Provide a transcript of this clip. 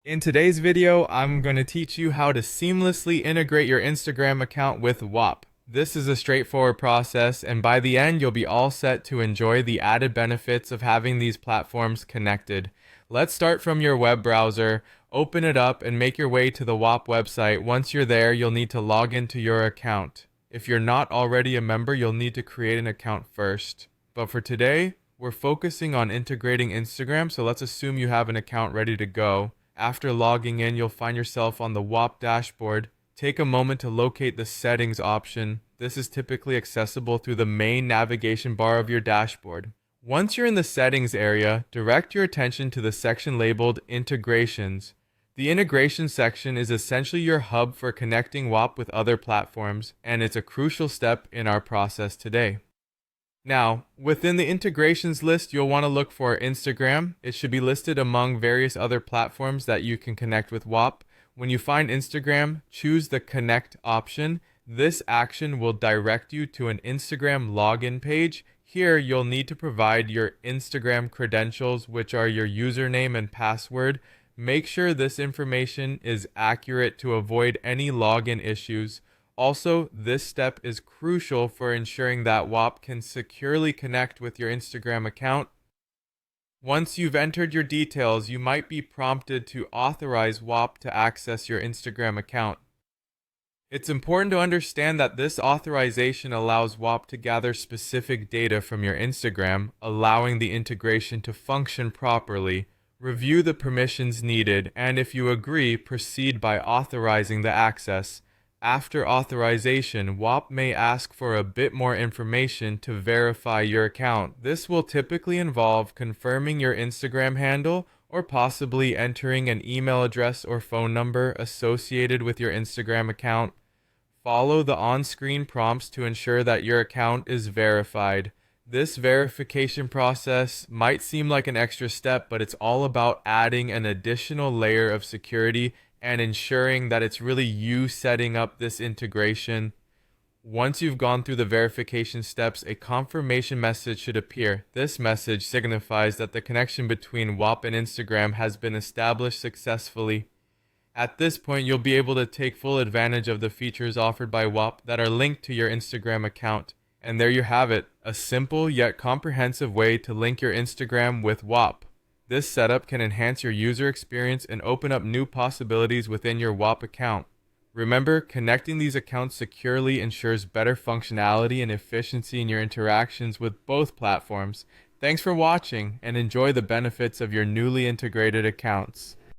In today's video, I'm going to teach you how to seamlessly integrate your Instagram account with Whop. This is a straightforward process, and by the end, you'll be all set to enjoy the added benefits of having these platforms connected. Let's start from your web browser, open it up, and make your way to the Whop website. Once you're there, you'll need to log into your account. If you're not already a member, you'll need to create an account first. But for today, we're focusing on integrating Instagram, so let's assume you have an account ready to go. After logging in, you'll find yourself on the Whop dashboard. Take a moment to locate the settings option. This is typically accessible through the main navigation bar of your dashboard. Once you're in the settings area, direct your attention to the section labeled Integrations. The integration section is essentially your hub for connecting Whop with other platforms, and it's a crucial step in our process today. Now, within the integrations list, you'll want to look for Instagram. It should be listed among various other platforms that you can connect with Whop. When you find Instagram, choose the Connect option. This action will direct you to an Instagram login page. Here, you'll need to provide your Instagram credentials, which are your username and password. Make sure this information is accurate to avoid any login issues. Also, this step is crucial for ensuring that Whop can securely connect with your Instagram account. Once you've entered your details, you might be prompted to authorize Whop to access your Instagram account. It's important to understand that this authorization allows Whop to gather specific data from your Instagram, allowing the integration to function properly. Review the permissions needed, and if you agree, proceed by authorizing the access. After authorization, Whop may ask for a bit more information to verify your account. This will typically involve confirming your Instagram handle or possibly entering an email address or phone number associated with your Instagram account. Follow the on-screen prompts to ensure that your account is verified. This verification process might seem like an extra step, but it's all about adding an additional layer of security and ensuring that it's really you setting up this integration. Once you've gone through the verification steps, a confirmation message should appear. This message signifies that the connection between Whop and Instagram has been established successfully. At this point, you'll be able to take full advantage of the features offered by Whop that are linked to your Instagram account. And there you have it, a simple yet comprehensive way to link your Instagram with Whop. This setup can enhance your user experience and open up new possibilities within your Whop account. Remember, connecting these accounts securely ensures better functionality and efficiency in your interactions with both platforms. Thanks for watching, and enjoy the benefits of your newly integrated accounts.